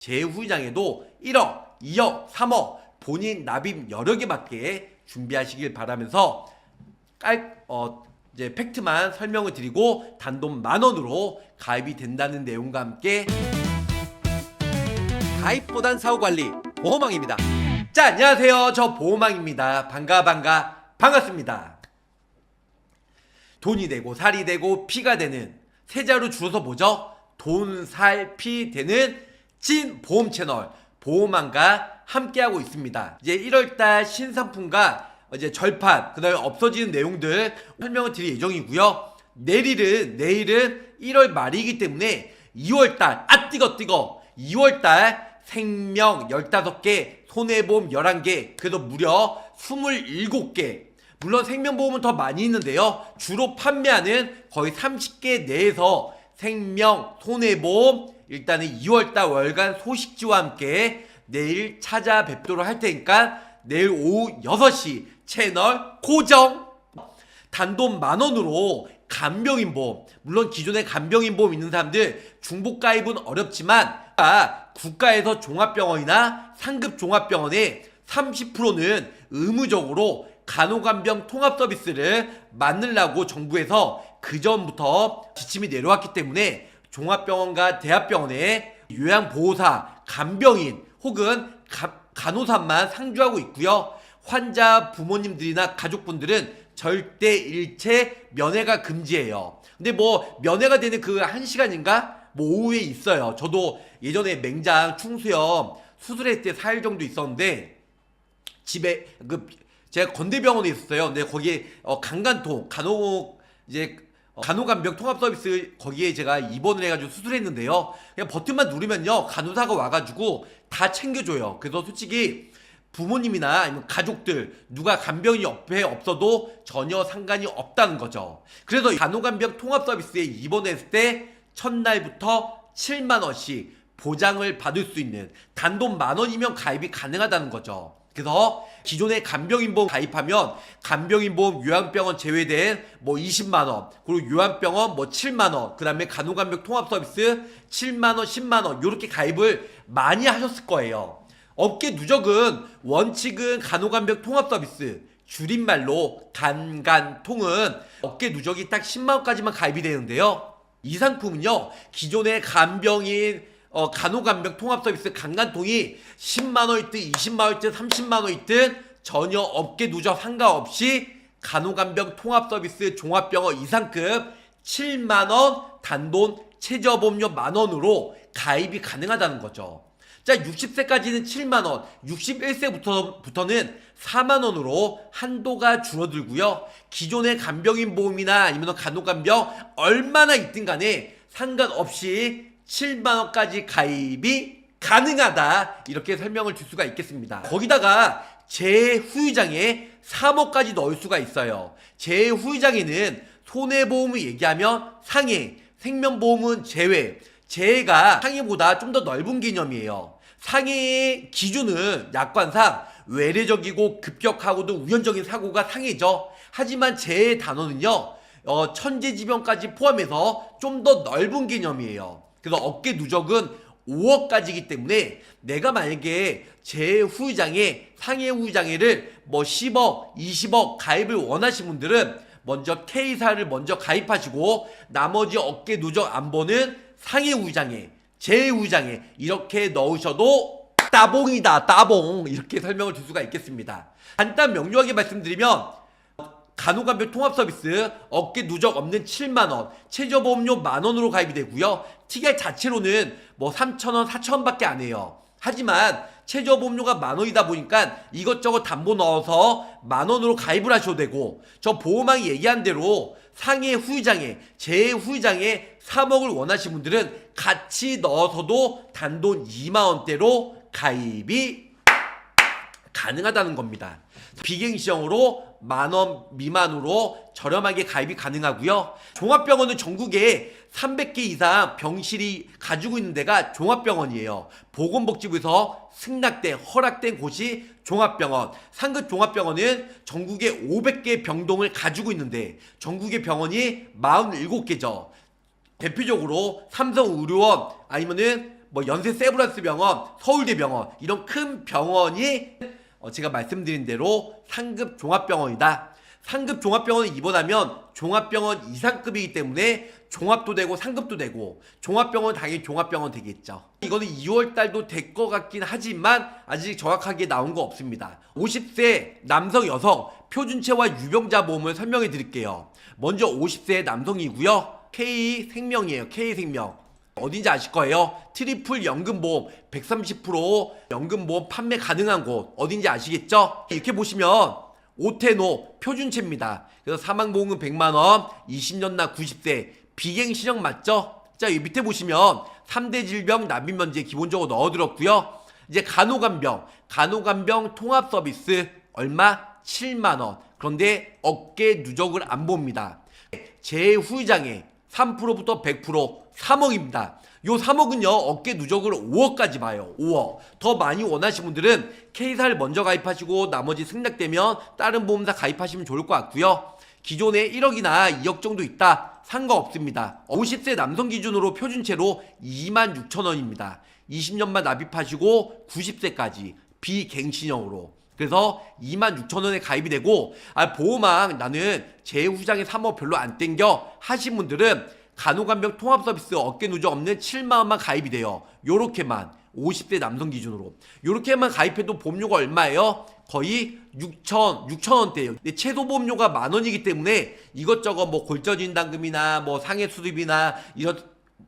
제 후장에도 1억, 2억, 3억 본인 납입 여러 개 맞게 준비하시길 바라면서 이제 팩트만 설명을 드리고 단돈 10,000원으로 가입이 된다는 내용과 함께 가입보단 사후관리 보호망입니다. 자, 안녕하세요. 저 보호망입니다. 반갑습니다. 돈이 되고 살이 되고 피가 되는 세자로 줄여서 뭐죠? 돈, 살, 피 되는 찐 보험 채널 보호망과 함께하고 있습니다. 이제 1월달 신상품과 이제 절판, 그 다음에 없어지는 내용들 설명을 드릴 예정이고요. 내일은 1월 말이기 때문에 2월달, 뜨거 2월달 생명 15개, 손해보험 11개, 그래도 무려 27개. 물론 생명보험은 더 많이 있는데요. 주로 판매하는 거의 30개 내에서 생명, 손해보험 일단은 2월달 월간 소식지와 함께 내일 찾아뵙도록 할 테니까 내일 오후 6시 채널 고정! 단돈 10,000원으로 간병인보험, 물론 기존에 간병인보험 있는 사람들 중복가입은 어렵지만 국가에서 종합병원이나 상급 종합병원의 30%는 의무적으로 간호간병 통합 서비스를 만들라고 정부에서 그전부터 지침이 내려왔기 때문에 종합병원과 대학병원에 요양보호사, 간병인 혹은 간호사만 상주하고 있고요. 환자 부모님들이나 가족분들은 절대 일체 면회가 금지예요. 근데 뭐 면회가 되는 그 1시간인가? 뭐 오후에 있어요. 저도 예전에 맹장 충수염 수술했을 때 4일 정도 있었는데 집에 제가 건대병원에 있었어요. 근데 거기에 간간통 간호간병 통합 서비스 거기에 제가 입원을 해가지고 수술했는데요. 그냥 버튼만 누르면요 간호사가 와가지고 다 챙겨줘요. 그래서 솔직히 부모님이나 아니면 가족들 누가 간병이 옆에 없어도 전혀 상관이 없다는 거죠. 그래서 간호간병 통합 서비스에 입원했을 때 첫날부터 70,000원씩 보장을 받을 수 있는 단돈 10,000원이면 가입이 가능하다는 거죠. 그래서 기존에 간병인보험 가입하면 간병인보험 요양병원 제외된 뭐 200,000원, 그리고 요양병원 뭐 70,000원, 그 다음에 간호간병 통합 서비스 70,000원, 100,000원 요렇게 가입을 많이 하셨을 거예요. 업계 누적은 원칙은 간호간병 통합 서비스, 줄임말로 간간통은 업계 누적이 딱 100,000원까지만 가입이 되는데요. 이 상품은요 기존의 간병인 간호간병 통합 서비스 간간통이 10,000원 있든 20,000원 있든 30,000원 있든 전혀 업계 누적 상관없이 간호간병 통합 서비스 종합병원 이상급 70,000원 단돈 최저보험료 10,000원으로 가입이 가능하다는 거죠. 자, 60세까지는 70,000원, 61세부터는 40,000원으로 한도가 줄어들고요. 기존의 간병인 보험이나 아니면 간호간병 얼마나 있든 간에 상관없이 70,000원까지 가입이 가능하다, 이렇게 설명을 줄 수가 있겠습니다. 거기다가 제 후유장에 3억까지 넣을 수가 있어요. 제 후유장에는 손해보험을 얘기하면 상해, 생명보험은 제외, 재해가 상해보다 좀 더 넓은 개념이에요. 상해의 기준은 약관상 외래적이고 급격하고도 우연적인 사고가 상해죠. 하지만 재해 단어는요 천재지변까지 포함해서 좀 더 넓은 개념이에요. 그래서 업계 누적은 5억까지이기 때문에 내가 만약에 제 후유장애, 상해후유장애를 뭐 10억, 20억 가입을 원하시는 분들은 먼저 K사를 먼저 가입하시고 나머지 업계 누적 안보는 상해후유장애, 제2후유장애 이렇게 넣으셔도 따봉이다, 따봉, 이렇게 설명을 줄 수가 있겠습니다. 간단 명료하게 말씀드리면 간호간병 통합 서비스 업계 누적 없는 70,000원, 최저보험료 10,000원으로 가입이 되고요. 특약 자체로는 뭐 3,000원, 4,000원 밖에 안 해요. 하지만 최저보험료가 10,000원이다 보니까 이것저것 담보 넣어서 10,000원으로 가입을 하셔도 되고, 저 보호망이 얘기한 대로 상해 후유장애, 제 후유장애 3억을 원하시는 분들은 같이 넣어서도 단돈 20,000원대로 가입이 가능하다는 겁니다. 비갱시형으로 10,000원 미만으로 저렴하게 가입이 가능하고요. 종합병원은 전국에 300개 이상 병실이 가지고 있는 데가 종합병원이에요. 보건복지부에서 승낙된, 허락된 곳이 종합병원. 상급 종합병원은 전국에 500개 병동을 가지고 있는데 전국의 병원이 47개죠. 대표적으로 삼성의료원 아니면은 뭐 연세 세브란스 병원, 서울대 병원 이런 큰 병원이 제가 말씀드린 대로 상급 종합병원이다. 상급 종합병원에 입원하면 종합병원 이상급이기 때문에 종합도 되고 상급도 되고 종합병원 당연히 종합병원 되겠죠. 이거는 2월달도 될 것 같긴 하지만 아직 정확하게 나온 거 없습니다. 50세 남성 여성 표준체와 유병자 보험을 설명해 드릴게요. 먼저 50세 남성이고요. K생명이에요. K생명. 어딘지 아실 거예요. 트리플 연금보험 130% 연금보험 판매 가능한 곳 어딘지 아시겠죠? 이렇게 보시면 오테노 표준체입니다. 그래서 사망보험은 100만원, 20년 나 90세, 비갱신형 맞죠? 자, 여기 밑에 보시면 3대 질병 납입면제 기본적으로 넣어드렸고요. 이제 간호간병 통합 서비스 얼마? 7만원. 그런데 어깨 누적을 안 봅니다. 재후유장애 3%부터 100% 3억입니다. 요 3억은요 어깨 누적을 5억까지 봐요. 5억. 더 많이 원하시는 분들은 K사를 먼저 가입하시고 나머지 승낙되면 다른 보험사 가입하시면 좋을 것 같고요. 기존에 1억이나 2억 정도 있다. 상관없습니다. 50세 남성 기준으로 표준체로 26,000원입니다. 20년만 납입하시고 90세까지 비갱신형으로. 그래서 26,000원에 가입이 되고 보험왕 나는 재후장애 3억 별로 안 땡겨 하신 분들은 간호간병 통합 서비스 어깨 누적 없는 7만원만 가입이 돼요. 요렇게만 50대 남성 기준으로 요렇게만 가입해도 보험료가 얼마예요? 거의 6,000원대예요. 근데 최소 보험료가 만원이기 때문에 이것저것 뭐 골저진단금이나 뭐 상해 수술비나 이런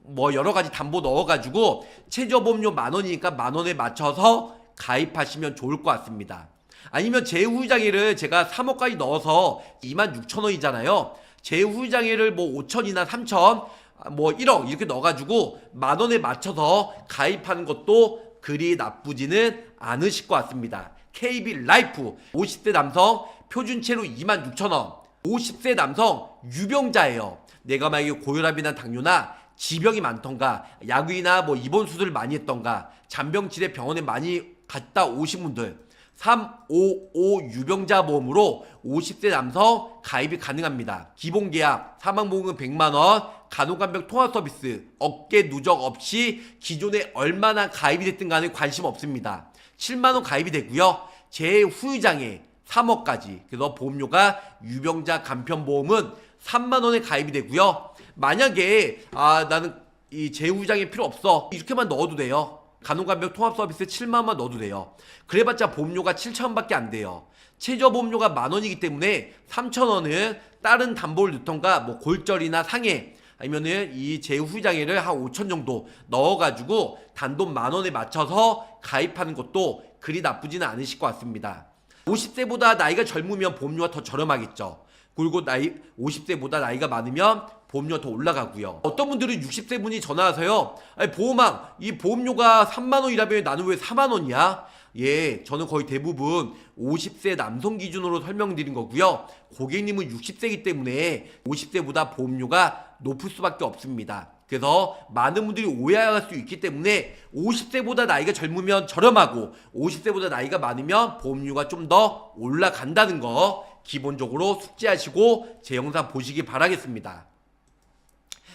뭐 여러가지 담보 넣어가지고 최저 보험료 만원이니까 만원에 맞춰서 가입하시면 좋을 것 같습니다. 아니면 재후장애를 제가 3억까지 넣어서 26,000원이잖아요. 재후장애를 뭐 5천이나 3천 뭐 1억 이렇게 넣어가지고 만원에 맞춰서 가입하는 것도 그리 나쁘지는 않으실 것 같습니다. KB 라이프 50세 남성 표준체로 26,000원 50세 남성 유병자예요. 내가 만약에 고혈압이나 당뇨나 지병이 많던가 약이나 뭐 입원 수술을 많이 했던가 잔병치레 병원에 많이 갔다 오신 분들 355 유병자 보험으로 50세 남성 가입이 가능합니다. 기본계약 사망보험은 100만원 간호간병 통합 서비스 어깨 누적 없이 기존에 얼마나 가입이 됐든 간에 관심 없습니다. 7만원 가입이 되고요. 재후유장애 3억까지 그래서 보험료가 유병자 간편보험은 3만원에 가입이 되고요. 만약에 나는 이 재후유장애 필요 없어 이렇게만 넣어도 돼요. 간호간병 통합 서비스 7만원만 넣어도 돼요. 그래봤자 보험료가 7,000원밖에 안 돼요. 최저 보험료가 만원이기 때문에 3,000원은 다른 담보를 넣던가 뭐 골절이나 상해 아니면은 이 재후장애를 한 5,000 정도 넣어가지고 단돈 만원에 맞춰서 가입하는 것도 그리 나쁘지는 않으실 것 같습니다. 50세보다 나이가 젊으면 보험료가 더 저렴하겠죠. 그리고 50세보다 나이가 많으면 보험료가 더 올라가고요. 어떤 분들은 60세 분이 전화 와서요. 보험왕 이 보험료가 3만원이라면 나는 왜 4만원이야? 예, 저는 거의 대부분 50세 남성 기준으로 설명드린 거고요. 고객님은 60세이기 때문에 50세보다 보험료가 높을 수밖에 없습니다. 그래서 많은 분들이 오해할 수 있기 때문에 50세보다 나이가 젊으면 저렴하고 50세보다 나이가 많으면 보험료가 좀 더 올라간다는 거 기본적으로 숙지하시고 제 영상 보시기 바라겠습니다.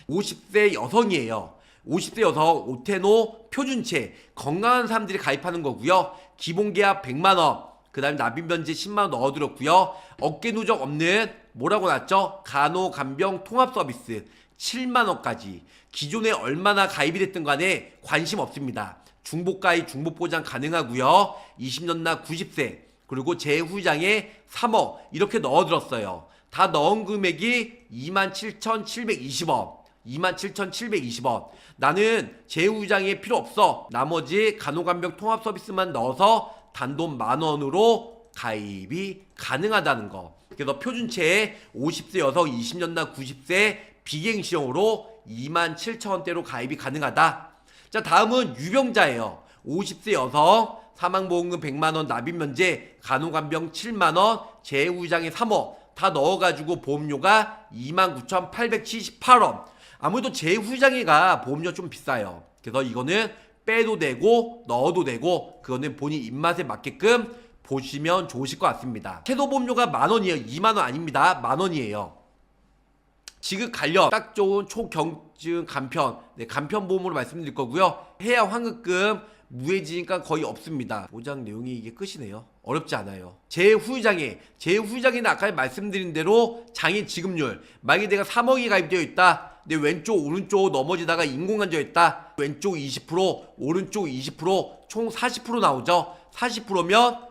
50세 여성이에요. 50세 여성 오테노 표준체 건강한 사람들이 가입하는 거고요. 기본계약 100만원 그 다음에 납입면제 10만원 넣어드렸고요. 어깨 누적 없는 뭐라고 났죠? 간호간병 통합 서비스 7만원까지 기존에 얼마나 가입이 됐든 간에 관심 없습니다. 중복가입 중복보장 가능하고요. 20년 나 90세 그리고 재후장애 3억 이렇게 넣어들었어요. 다 넣은 금액이 27,720원 27,720원 나는 재후장애 필요 없어 나머지 간호간병 통합 서비스만 넣어서 단돈 만원으로 가입이 가능하다는 거. 그래서 표준체에 50세 여성 20년 나 90세 비갱신형으로 27,000원대로 가입이 가능하다. 자, 다음은 유병자예요. 50세 여성 사망보험금 100만원 납입면제 간호간병 7만원 재후장애 3억 다 넣어가지고 보험료가 29,878원. 아무래도 재후장애가 보험료 좀 비싸요. 그래서 이거는 빼도 되고 넣어도 되고 그거는 본인 입맛에 맞게끔 보시면 좋으실 것 같습니다. 최소 보험료가 만원이에요. 2만원 아닙니다. 만원이에요. 지급 간력 딱 좋은 자격증 간편, 네, 간편 보험으로 말씀드릴 거고요. 해야 환급금 무해지니까 거의 없습니다. 보장 내용이 이게 끝이네요. 어렵지 않아요. 제후유장애는 아까 말씀드린 대로 장애 지급률. 만약에 내가 3억이 가입되어 있다. 내 왼쪽 오른쪽 넘어지다가 인공관절했다. 왼쪽 20% 오른쪽 20% 총 40% 나오죠. 40%면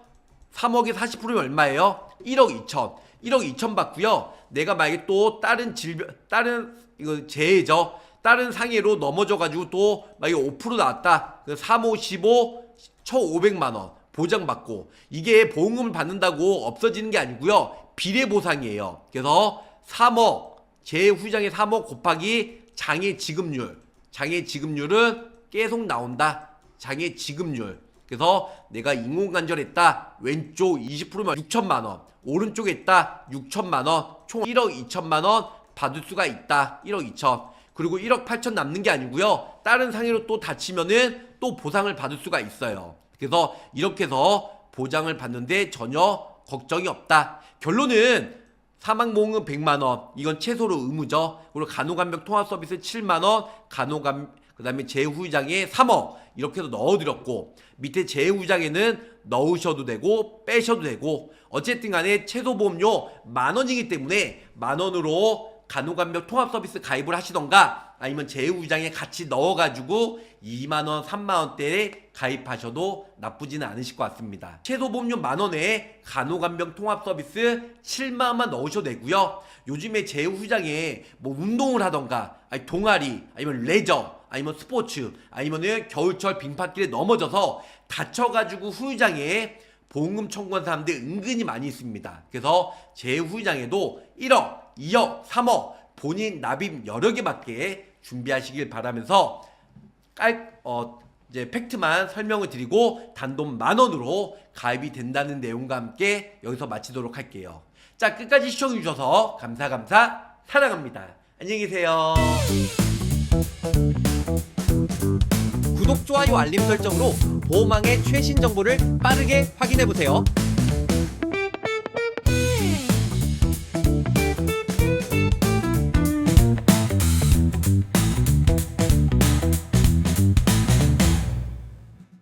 3억에 40%면 얼마예요? 1억 2천. 1억 2천 받고요. 내가 만약에 또 다른 질병, 다른 이거 재해죠. 다른 상해로 넘어져가지고 또 만약에 5% 나왔다. 3, 5, 15, 1,500만원 보장받고, 이게 보험금을 받는다고 없어지는 게 아니고요. 비례보상이에요. 그래서 3억, 재후장의 3억 곱하기 장애 지급률. 장애 지급률은 계속 나온다. 장애 지급률. 그래서 내가 인공관절했다. 왼쪽 20%면 6천만원. 오른쪽에 있다. 6천만원. 총 1억 2천만원 받을 수가 있다. 1억 2천. 그리고 1억 8천 남는 게 아니고요. 다른 상해로 또 다치면은 또 보상을 받을 수가 있어요. 그래서 이렇게 해서 보장을 받는데 전혀 걱정이 없다. 결론은 사망보험금 100만원. 이건 최소로 의무죠. 그리고 간호간병 통합서비스 7만원. 그 다음에 재후유장애 3억. 이렇게 해서 넣어드렸고, 밑에 재후유장애는 넣으셔도 되고 빼셔도 되고, 어쨌든 간에 최소보험료 10,000원이기 때문에 10,000원으로 간호간병 통합서비스 가입을 하시던가, 아니면 재후유장애 같이 넣어가지고 2만원 3만원대에 가입하셔도 나쁘지는 않으실 것 같습니다. 최소보험료 10,000원에 간호간병 통합서비스 7만원만 넣으셔도 되고요. 요즘에 재후유장애 뭐 운동을 하던가, 아니 동아리, 아니면 레저, 아니면 스포츠, 아니면은 겨울철 빙판길에 넘어져서 다쳐가지고 후유장애에 보험금 청구한 사람들 은근히 많이 있습니다. 그래서 재후유장애도 1억, 2억, 3억 본인 납입 여러 개 받게 준비하시길 바라면서 이제 팩트만 설명을 드리고 단돈 10,000원으로 가입이 된다는 내용과 함께 여기서 마치도록 할게요. 자, 끝까지 시청해주셔서 감사 사랑합니다. 안녕히 계세요. 구독, 좋아요, 알림 설정으로 보험왕의 최신 정보를 빠르게 확인해보세요.